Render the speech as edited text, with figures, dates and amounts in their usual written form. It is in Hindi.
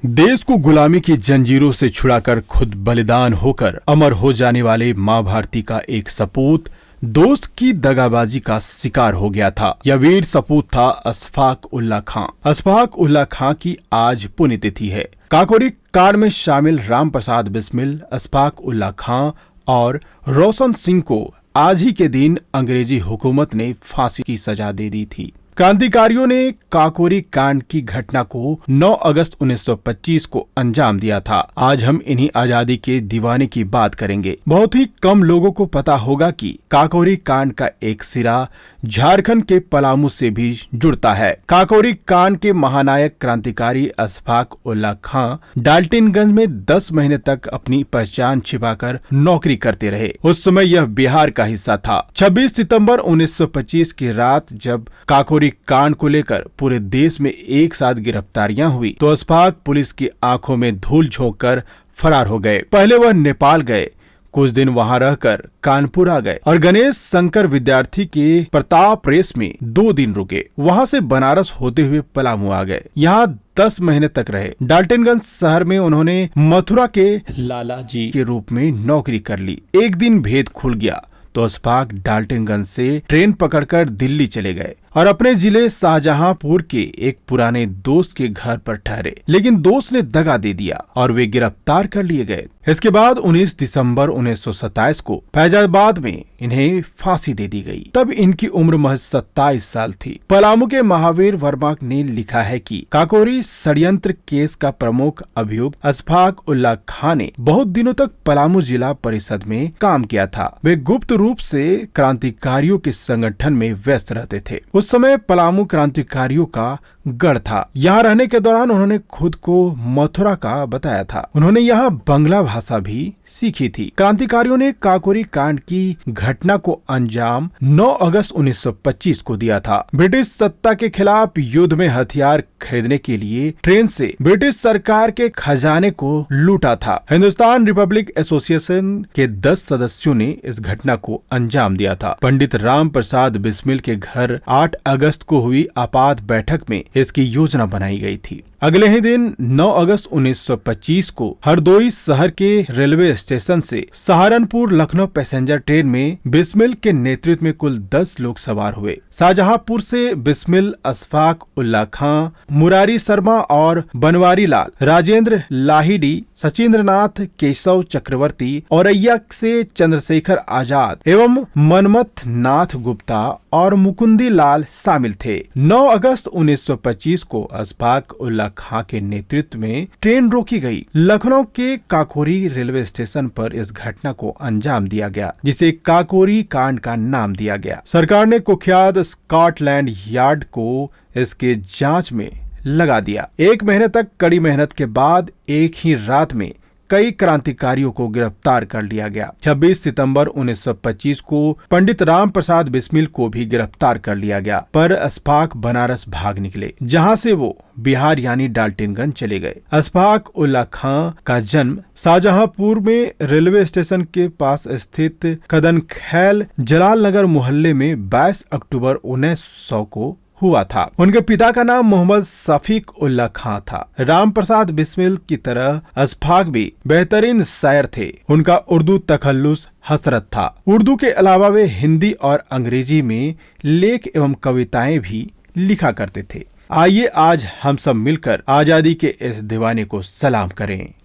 देश को गुलामी की जंजीरों से छुड़ाकर खुद बलिदान होकर अमर हो जाने वाले मां भारती का एक सपूत दोस्त की दगाबाजी का शिकार हो गया था। यह वीर सपूत था अशफाक उल्लाह खां। अशफाक उल्लाह खां की आज पुण्यतिथि है। काकोरी कांड में शामिल राम प्रसाद बिस्मिल, अशफाक उल्लाह खां और रोशन सिंह को आज ही के दिन अंग्रेजी हुकूमत ने फांसी की सजा दे दी थी। क्रांतिकारियों ने काकोरी कांड की घटना को 9 अगस्त 1925 को अंजाम दिया था। आज हम इन्हीं आजादी के दीवाने की बात करेंगे। बहुत ही कम लोगों को पता होगा कि काकोरी कांड का एक सिरा झारखंड के पलामू से भी जुड़ता है। काकोरी कांड के महानायक क्रांतिकारी अशफाक उल्लाह खां डाल्टनगंज में 10 महीने तक अपनी पहचान छिपाकर नौकरी करते रहे। उस समय यह बिहार का हिस्सा था। 26 सितंबर 1925 की रात जब काकोरी कांड को लेकर पूरे देश में एक साथ गिरफ्तारियां हुई तो अशफाक पुलिस की आंखों में धूल झोंक कर फरार हो गए। पहले वह नेपाल गए, कुछ दिन वहां रहकर कानपुर आ गए और गणेश शंकर विद्यार्थी के प्रताप प्रेस में 2 दिन रुके। वहां से बनारस होते हुए पलामू आ गए। यहाँ 10 महीने तक रहे। डाल्टनगंज शहर में उन्होंने मथुरा के लाला जी के रूप में नौकरी कर ली। एक दिन भेद खुल गया तो अशफाक डाल्टनगंज से ट्रेन पकड़कर दिल्ली चले गए और अपने जिले शाहजहांपुर के एक पुराने दोस्त के घर पर ठहरे, लेकिन दोस्त ने दगा दे दिया और वे गिरफ्तार कर लिए गए। इसके बाद 19 दिसंबर 1927 को फैजाबाद में इन्हें फांसी दे दी गई। तब इनकी उम्र महज 27 साल थी। पलामू के महावीर वर्मा ने लिखा है कि काकोरी षड्यंत्र केस का प्रमुख अभियुक्त अशफाक उल्लाह खां ने बहुत दिनों तक पलामू जिला परिषद में काम किया था। वे गुप्त रूप से क्रांतिकारियों के संगठन में व्यस्त रहते थे। उस समय पलामू क्रांतिकारियों का गढ़ था। यहाँ रहने के दौरान उन्होंने खुद को मथुरा का बताया था। उन्होंने यहाँ बंगला भाषा भी सीखी थी। क्रांतिकारियों ने काकोरी कांड की घटना को अंजाम 9 अगस्त 1925 को दिया था। ब्रिटिश सत्ता के खिलाफ युद्ध में हथियार खरीदने के लिए ट्रेन से ब्रिटिश सरकार के खजाने को लूटा था। हिंदुस्तान रिपब्लिक एसोसिएशन के 10 सदस्यों ने इस घटना को अंजाम दिया था। पंडित राम प्रसाद बिस्मिल के घर 8 अगस्त को हुई आपात बैठक में इसकी योजना बनाई गई थी। अगले ही दिन 9 अगस्त 1925 को हरदोई शहर के रेलवे स्टेशन से सहारनपुर लखनऊ पैसेंजर ट्रेन में बिस्मिल के नेतृत्व में कुल 10 लोग सवार हुए। शाहजहांपुर से बिस्मिल, अशफाक उल्लाह खां, मुरारी शर्मा और बनवारी लाल, राजेंद्र लाहिड़ी, सचिंद्रनाथ, केशव चक्रवर्ती, औरैया से चंद्रशेखर आजाद एवं मनमथ नाथ गुप्ता और मुकुंदी लाल शामिल थे। 9 अगस्त 1925 को अशफाक उल्लाह खां के नेतृत्व में ट्रेन रोकी गई। लखनऊ के काकोरी रेलवे स्टेशन पर इस घटना को अंजाम दिया गया, जिसे काकोरी कांड का नाम दिया गया। सरकार ने कुख्यात स्कॉटलैंड यार्ड को इसके जांच में लगा दिया। 1 महीने तक कड़ी मेहनत के बाद एक ही रात में कई क्रांतिकारियों को गिरफ्तार कर लिया गया। 26 सितंबर 1925 को पंडित राम प्रसाद बिस्मिल को भी गिरफ्तार कर लिया गया, पर अशफाक बनारस भाग निकले, जहां से वो बिहार यानी डाल्टनगंज चले गए। अशफाक उल्लाह खां का जन्म शाहजहांपुर में रेलवे स्टेशन के पास स्थित कदनखैल जलाल नगर मोहल्ले में 22 अक्टूबर 1900 को हुआ था। उनके पिता का नाम मोहम्मद शफीक उल्लाह खां था। राम प्रसाद बिस्मिल की तरह अशफाक भी बेहतरीन शायर थे। उनका उर्दू तखल्लुस हसरत था। उर्दू के अलावा वे हिंदी और अंग्रेजी में लेख एवं कविताएं भी लिखा करते थे। आइए आज हम सब मिलकर आजादी के इस दीवाने को सलाम करें।